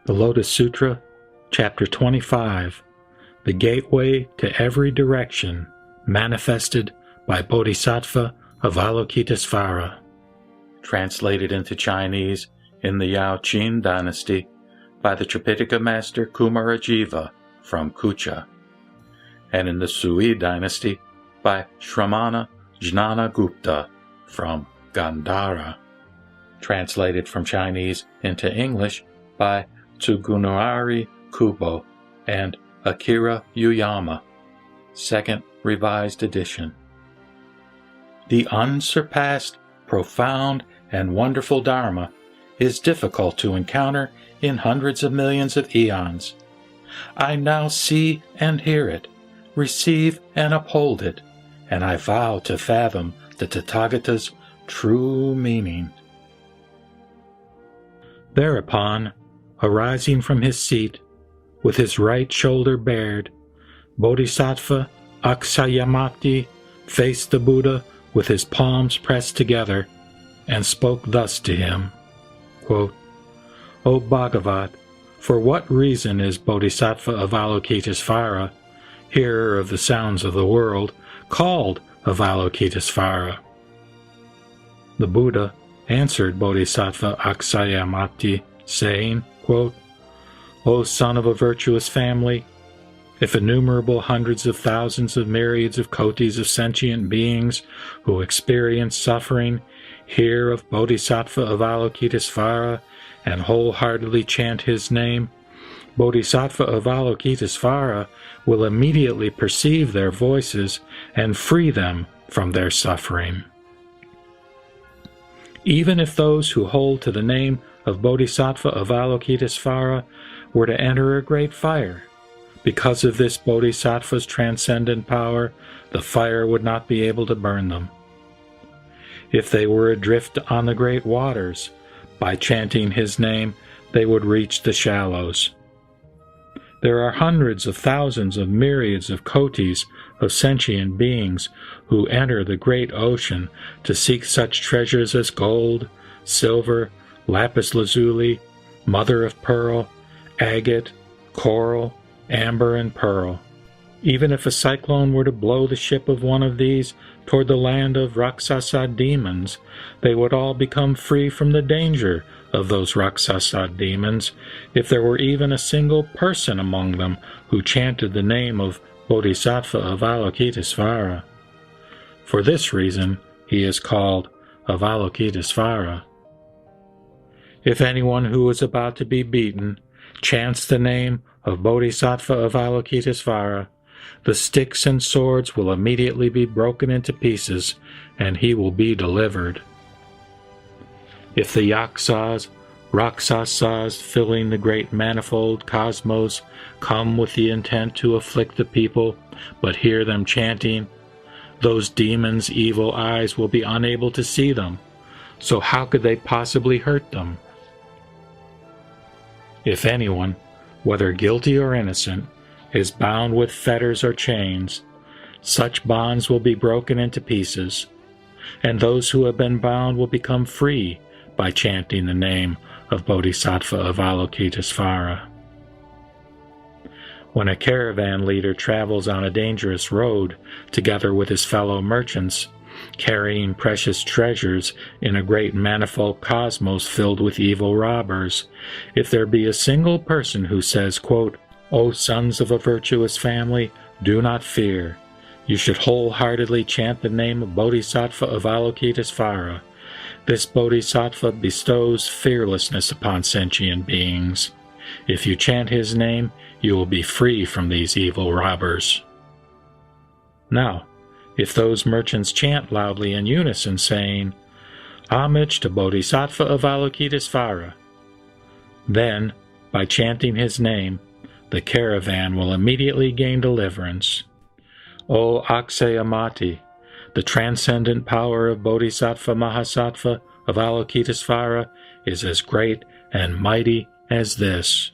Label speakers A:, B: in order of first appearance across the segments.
A: The Lotus Sutra, Chapter 25, The Gateway to Every Direction, Manifested by Bodhisattva Avalokitesvara. Translated into Chinese in the Yao Qin dynasty by the Tripitaka master Kumarajiva from Kucha, and in the Sui dynasty by Shramana Jnanagupta from Gandhara. Translated from Chinese into English by Tsugunari Kubo and Akira Uyama, Second Revised Edition. The unsurpassed, profound, and wonderful Dharma is difficult to encounter in hundreds of millions of eons. I now see and hear it, receive and uphold it, and I vow to fathom the Tathagata's true meaning. Thereupon, arising from his seat, with his right shoulder bared, Bodhisattva Akshayamati faced the Buddha with his palms pressed together, and spoke thus to him, quote, O Bhagavat, for what reason is Bodhisattva Avalokitesvara, hearer of the sounds of the world, called Avalokitesvara? The Buddha answered Bodhisattva Akshayamati, saying, quote, O son of a virtuous family, if innumerable hundreds of thousands of myriads of kotis of sentient beings who experience suffering hear of Bodhisattva Avalokitesvara and wholeheartedly chant his name, Bodhisattva Avalokitesvara will immediately perceive their voices and free them from their suffering. Even if those who hold to the name of Bodhisattva Avalokitesvara were to enter a great fire, because of this Bodhisattva's transcendent power, the fire would not be able to burn them. If they were adrift on the great waters, by chanting his name, they would reach the shallows. There are hundreds of thousands of myriads of kotis of sentient beings who enter the great ocean to seek such treasures as gold, silver, lapis lazuli, mother of pearl, agate, coral, amber, and pearl. Even if a cyclone were to blow the ship of one of these toward the land of Rakshasa demons, they would all become free from the danger of those Rakshasa demons if there were even a single person among them who chanted the name of Bodhisattva Avalokitesvara. For this reason, he is called Avalokitesvara. If anyone who is about to be beaten chants the name of Bodhisattva Avalokitesvara, the sticks and swords will immediately be broken into pieces, and he will be delivered. If the yaksas, rakshasas filling the great manifold cosmos come with the intent to afflict the people, but hear them chanting, those demons' evil eyes will be unable to see them, so how could they possibly hurt them? If anyone, whether guilty or innocent, is bound with fetters or chains, such bonds will be broken into pieces, and those who have been bound will become free by chanting the name of Bodhisattva Avalokitesvara. When a caravan leader travels on a dangerous road together with his fellow merchants, carrying precious treasures in a great manifold cosmos filled with evil robbers, if there be a single person who says, quote, O sons of a virtuous family, do not fear. You should wholeheartedly chant the name of Bodhisattva Avalokitesvara. This Bodhisattva bestows fearlessness upon sentient beings. If you chant his name, you will be free from these evil robbers. Now, if those merchants chant loudly in unison, saying, Homage to Bodhisattva Avalokitesvara, then, by chanting his name, the caravan will immediately gain deliverance. O Akshayamati, the transcendent power of Bodhisattva Mahasattva Avalokitesvara is as great and mighty as this.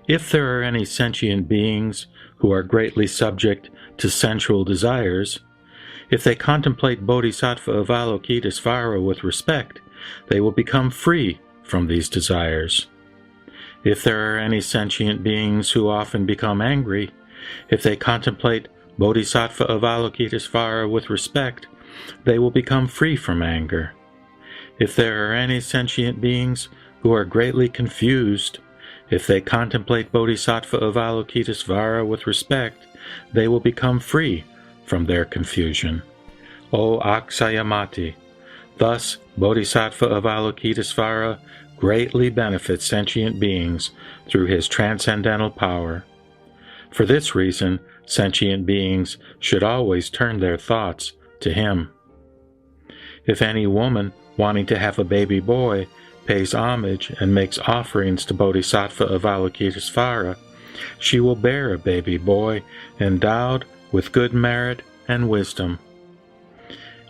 A: If there are any sentient beings who are greatly subject to sensual desires, if they contemplate Bodhisattva Avalokitesvara with respect, they will become free from these desires. If there are any sentient beings who often become angry, if they contemplate Bodhisattva Avalokitesvara with respect, they will become free from anger. If there are any sentient beings who are greatly confused, if they contemplate Bodhisattva Avalokitesvara with respect, they will become free from their confusion. O Aksayamati, thus Bodhisattva Avalokitesvara greatly benefits sentient beings through his transcendental power. For this reason, sentient beings should always turn their thoughts to him. If any woman wanting to have a baby boy pays homage and makes offerings to Bodhisattva Avalokitesvara, she will bear a baby boy endowed with good merit and wisdom.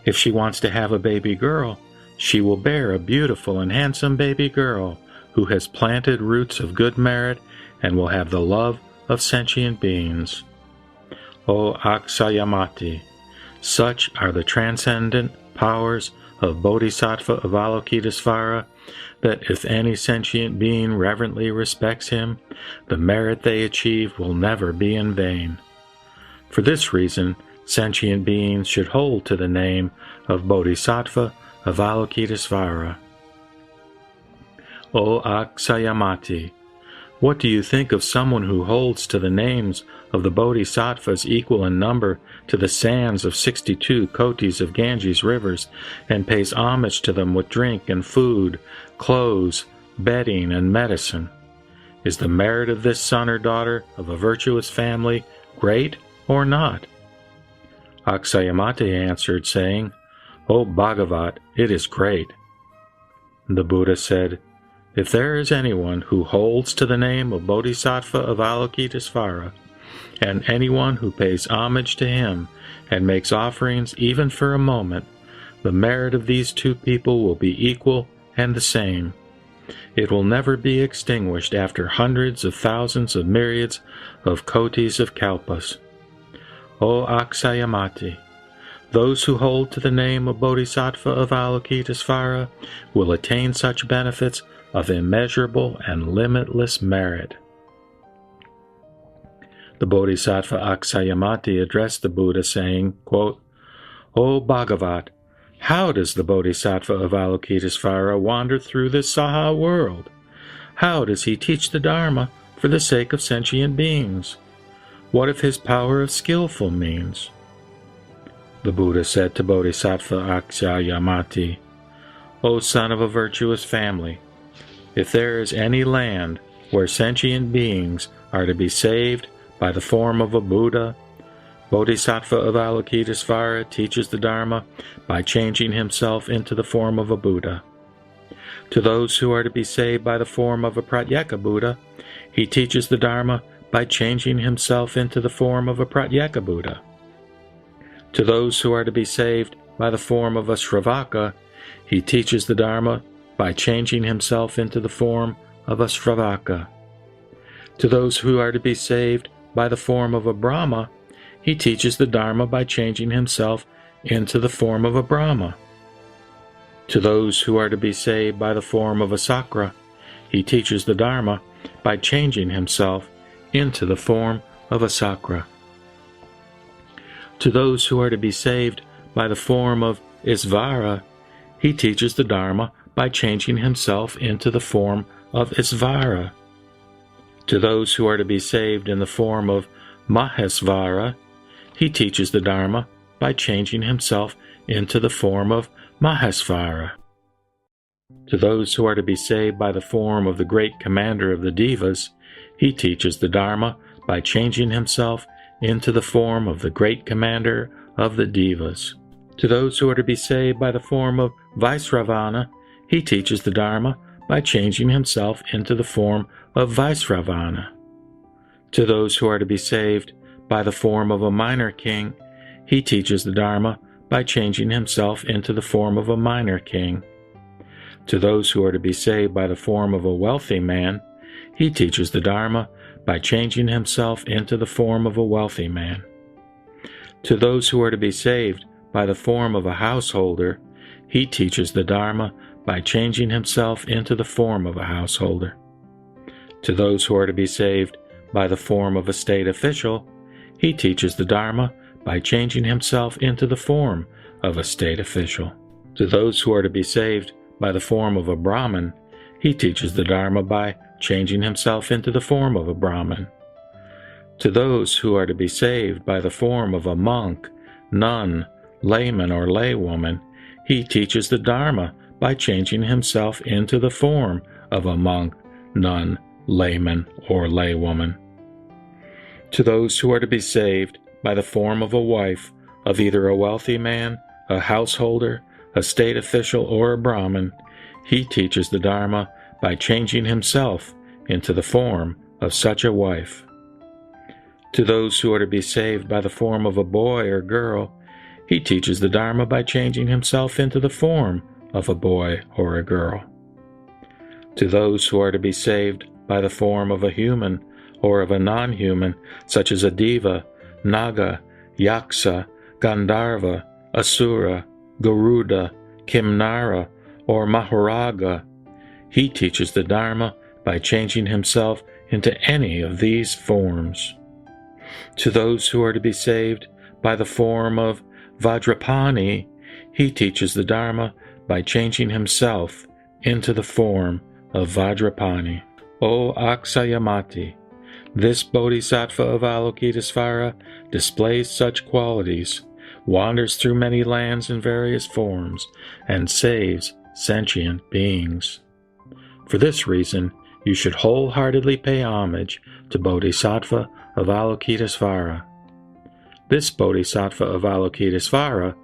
A: If she wants to have a baby girl, she will bear a beautiful and handsome baby girl who has planted roots of good merit and will have the love of sentient beings. O Aksayamati, such are the transcendent powers of Bodhisattva Avalokitesvara that if any sentient being reverently respects him, the merit they achieve will never be in vain. For this reason, sentient beings should hold to the name of Bodhisattva Avalokitesvara. O Aksayamati, what do you think of someone who holds to the names of the Bodhisattvas equal in number to the sands of 62 kotis of Ganges rivers, and pays homage to them with drink and food, clothes, bedding, and medicine? Is the merit of this son or daughter of a virtuous family great or not? Aksayamati answered, saying, O Bhagavat, it is great. The Buddha said, if there is anyone who holds to the name of Bodhisattva Avalokitesvara, and anyone who pays homage to him and makes offerings even for a moment, the merit of these two people will be equal and the same. It will never be extinguished after hundreds of thousands of myriads of kotis of kalpas. O Aksayamati, those who hold to the name of Bodhisattva Avalokitesvara will attain such benefits of immeasurable and limitless merit. The Bodhisattva Aksayamati addressed the Buddha, saying, quote, O Bhagavat, how does the Bodhisattva Avalokitesvara wander through this Saha world? How does he teach the Dharma for the sake of sentient beings? What if his power of skillful means? The Buddha said to Bodhisattva Aksayamati, O son of a virtuous family, if there is any land where sentient beings are to be saved by the form of a Buddha, Bodhisattva Avalokitesvara teaches the Dharma by changing himself into the form of a Buddha. To those who are to be saved by the form of a Pratyeka Buddha, he teaches the Dharma by changing himself into the form of a Pratyeka Buddha. To those who are to be saved by the form of a Sravaka, he teaches the Dharma by changing himself into the form of a Sravaka. To those who are to be saved by the form of a Brahma, he teaches the Dharma by changing himself into the form of a Brahma. To those who are to be saved by the form of a Sakra, he teaches the Dharma by changing himself into the form of a Sakra. To those who are to be saved by the form of Isvara, he teaches the Dharma by changing himself into the form of Isvara. To those who are to be saved in the form of Mahesvara, he teaches the Dharma by changing himself into the form of Mahesvara. To those who are to be saved by the form of the great commander of the Devas, he teaches the Dharma by changing himself into the form of the great commander of the Devas. To those who are to be saved by the form of Vaisravana, he teaches the Dharma by changing himself into the form of Vaisravana. To those who are to be saved by the form of a minor king, he teaches the Dharma by changing himself into the form of a minor king. To those who are to be saved by the form of a wealthy man, he teaches the Dharma by changing himself into the form of a wealthy man. To those who are to be saved by the form of a householder, he teaches the Dharma by changing himself into the form of a householder. To those who are to be saved by the form of a state official, he teaches the Dharma by changing himself into the form of a state official. To those who are to be saved by the form of a Brahmin, he teaches the Dharma by changing himself into the form of a Brahmin. To those who are to be saved by the form of a monk, nun, layman, or laywoman, he teaches the Dharma by changing himself into the form of a monk, nun, layman, or laywoman. To those who are to be saved by the form of a wife of either a wealthy man, a householder, a state official, or a Brahmin, he teaches the Dharma by changing himself into the form of such a wife. To those who are to be saved by the form of a boy or girl, he teaches the Dharma by changing himself into the form of a boy or a girl. To those who are to be saved by the form of a human or of a non-human, such as a Deva, Naga, Yaksa, Gandharva, Asura, Garuda, Kimnara, or Maharaga, he teaches the Dharma by changing himself into any of these forms. To those who are to be saved by the form of Vajrapani, he teaches the Dharma by changing himself into the form of Vajrapani. O Aksayamati, this Bodhisattva of Avalokitesvara displays such qualities, wanders through many lands in various forms, and saves sentient beings. For this reason, you should wholeheartedly pay homage to Bodhisattva of Avalokitesvara. This Bodhisattva of Avalokitesvara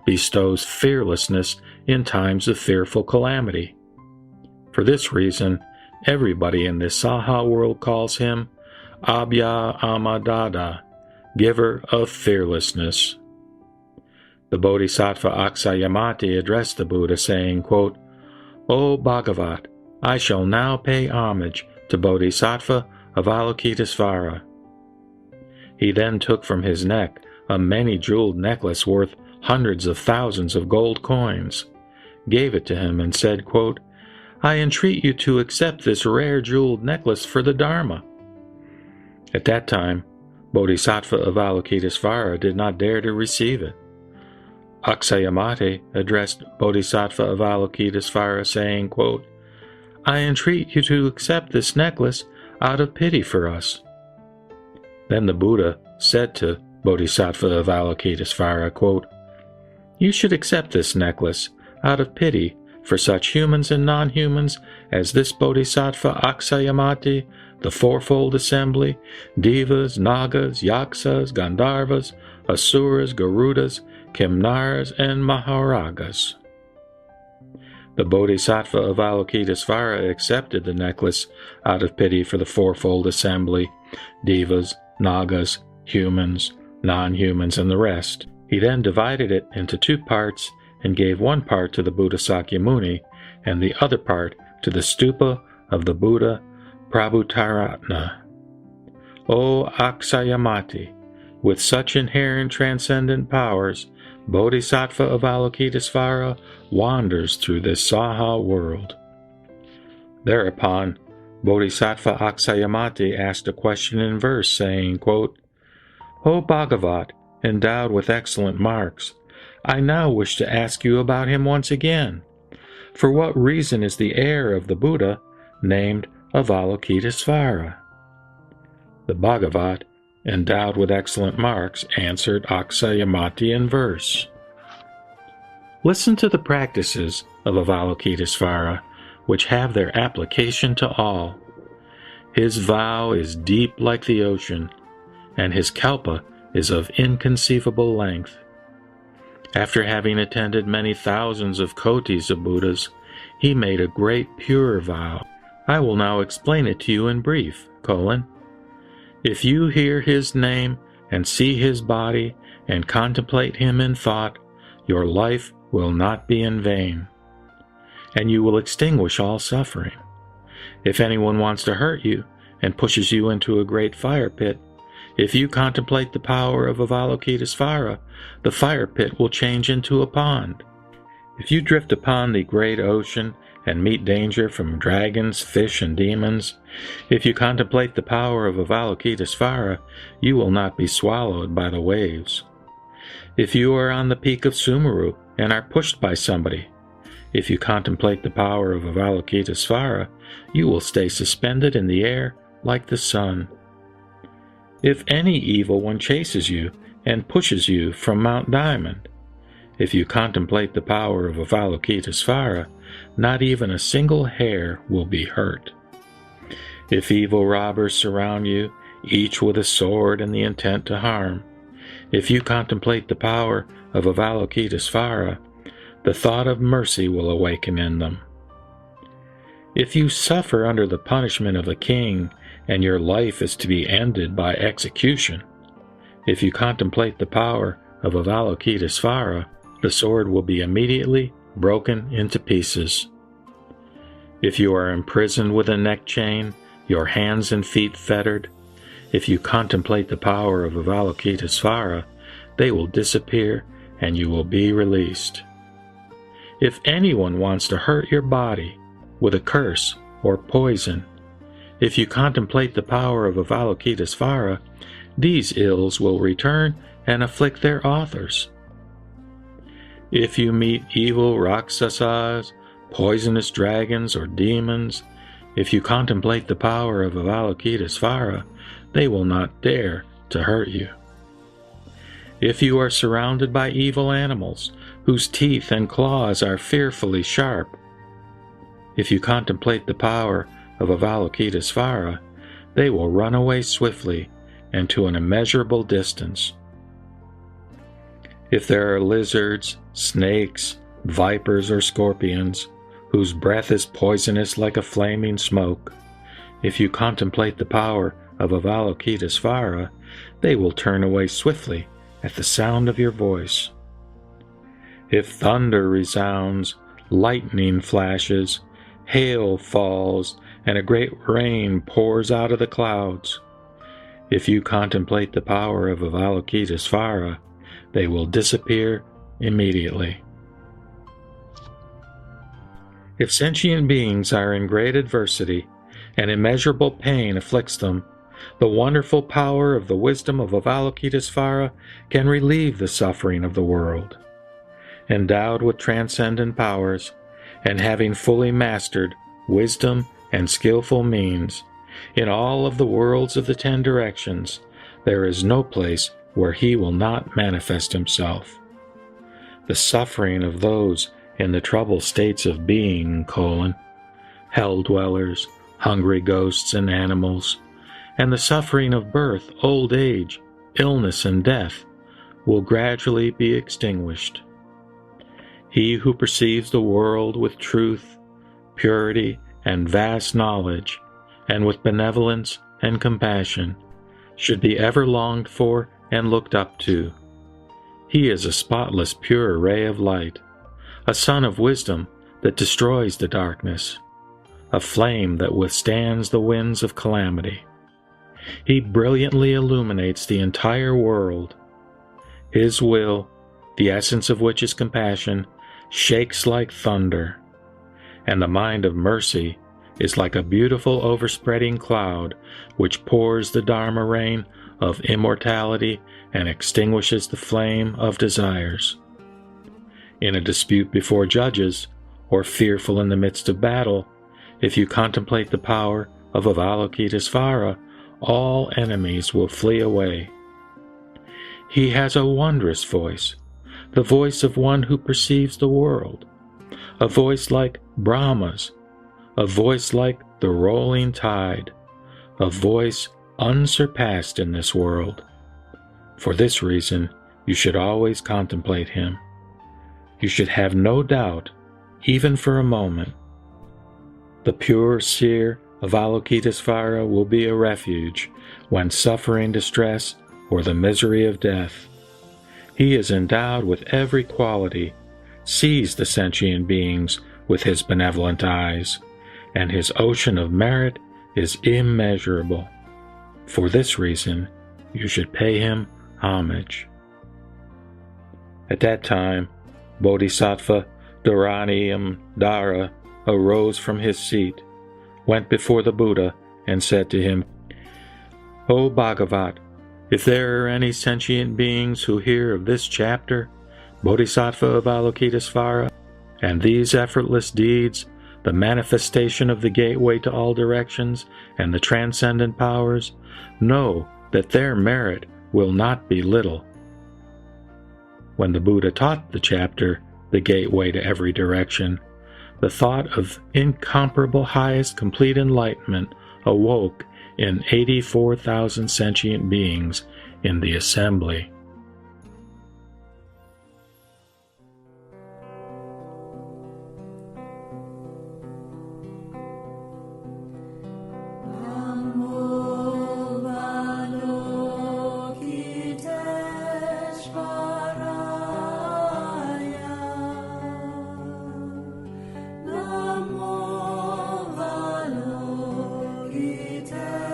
A: bestows fearlessness in times of fearful calamity. For this reason, everybody in this Saha world calls him Abhya Amadada, giver of fearlessness. The Bodhisattva Aksayamati addressed the Buddha, saying, quote, O Bhagavat, I shall now pay homage to Bodhisattva of Avalokitesvara. He then took from his neck a many-jeweled necklace worth hundreds of thousands of gold coins, gave it to him, and said, quote, I entreat you to accept this rare jeweled necklace for the Dharma. At that time, Bodhisattva of Avalokitesvara did not dare to receive it. Aksayamati addressed Bodhisattva of Avalokitesvara, saying, quote, I entreat you to accept this necklace out of pity for us. Then the Buddha said to Bodhisattva of Avalokitesvara, quote, You should accept this necklace out of pity for such humans and non-humans as this Bodhisattva Aksayamati, the fourfold assembly, Devas, Nagas, Yaksas, Gandharvas, Asuras, Garudas, Kimnaras, and Maharagas. The Bodhisattva of Avalokitesvara accepted the necklace out of pity for the fourfold assembly, Devas, Nagas, humans, non-humans, and the rest. He then divided it into two parts and gave one part to the Buddha Sakyamuni and the other part to the stupa of the Buddha Prabhutaratna. O Aksayamati, with such inherent transcendent powers, Bodhisattva of Avalokitesvara wanders through this Saha world. Thereupon, Bodhisattva Aksayamati asked a question in verse, saying, quote, O Bhagavat, endowed with excellent marks, I now wish to ask you about him once again. For what reason is the heir of the Buddha named Avalokitesvara? The Bhagavat, endowed with excellent marks, answered Aksayamati in verse. Listen to the practices of Avalokitesvara, which have their application to all. His vow is deep like the ocean, and his kalpa is of inconceivable length. After having attended many thousands of kotis of Buddhas, he made a great pure vow. I will now explain it to you in brief, If you hear his name and see his body and contemplate him in thought, your life will not be in vain, and you will extinguish all suffering. If anyone wants to hurt you and pushes you into a great fire pit, if you contemplate the power of Avalokitesvara, the fire pit will change into a pond. If you drift upon the great ocean and meet danger from dragons, fish, and demons, if you contemplate the power of Avalokitesvara, you will not be swallowed by the waves. If you are on the peak of Sumeru and are pushed by somebody, if you contemplate the power of Avalokitesvara, you will stay suspended in the air like the sun. If any evil one chases you and pushes you from Mount Diamond, if you contemplate the power of Avalokitesvara, not even a single hair will be hurt. If evil robbers surround you, each with a sword and the intent to harm, if you contemplate the power of Avalokitesvara, the thought of mercy will awaken in them. If you suffer under the punishment of a king, and your life is to be ended by execution, if you contemplate the power of Avalokitesvara, the sword will be immediately broken into pieces. If you are imprisoned with a neck chain, your hands and feet fettered, if you contemplate the power of Avalokitesvara, they will disappear and you will be released. If anyone wants to hurt your body with a curse or poison, if you contemplate the power of Avalokitesvara, these ills will return and afflict their authors. If you meet evil Rakshasas, poisonous dragons, or demons, if you contemplate the power of Avalokitesvara, they will not dare to hurt you. If you are surrounded by evil animals, whose teeth and claws are fearfully sharp, if you contemplate the power of Avalokitesvara, they will run away swiftly and to an immeasurable distance. If there are lizards, snakes, vipers, or scorpions, whose breath is poisonous like a flaming smoke, if you contemplate the power of Avalokitesvara, they will turn away swiftly at the sound of your voice. If thunder resounds, lightning flashes, hail falls, and a great rain pours out of the clouds, if you contemplate the power of Avalokitesvara, they will disappear immediately. If sentient beings are in great adversity, and immeasurable pain afflicts them, the wonderful power of the wisdom of Avalokitesvara can relieve the suffering of the world. Endowed with transcendent powers, and having fully mastered wisdom and skillful means, in all of the worlds of the 10 directions, there is no place where he will not manifest himself. The suffering of those in the troubled states of being, hell dwellers, hungry ghosts and animals, and the suffering of birth, old age, illness, and death will gradually be extinguished. He who perceives the world with truth, purity, and vast knowledge, and with benevolence and compassion, should be ever longed for and looked up to. He is a spotless, pure ray of light, a sun of wisdom that destroys the darkness, a flame that withstands the winds of calamity. He brilliantly illuminates the entire world. His will, the essence of which is compassion, shakes like thunder, and the mind of mercy is like a beautiful overspreading cloud which pours the Dharma rain of immortality and extinguishes the flame of desires. In a dispute before judges, or fearful in the midst of battle, if you contemplate the power of Avalokitesvara, all enemies will flee away. He has a wondrous voice, the voice of one who perceives the world, a voice like Brahma's, a voice like the rolling tide, a voice unsurpassed in this world. For this reason, you should always contemplate him. You should have no doubt, even for a moment. The pure seer Avalokitesvara will be a refuge when suffering distress or the misery of death. He is endowed with every quality, sees the sentient beings with his benevolent eyes, and his ocean of merit is immeasurable. For this reason, you should pay him homage. At that time, Bodhisattva Dharani Dara arose from his seat, went before the Buddha, and said to him, O Bhagavat, if there are any sentient beings who hear of this chapter, Bodhisattva Avalokitesvara, and these effortless deeds, the manifestation of the gateway to all directions, and the transcendent powers, know that their merit will not be little. When the Buddha taught the chapter, The Gateway to Every Direction, the thought of incomparable highest complete enlightenment awoke in 84,000 sentient beings in the assembly.
B: Namo Avalokitesvara.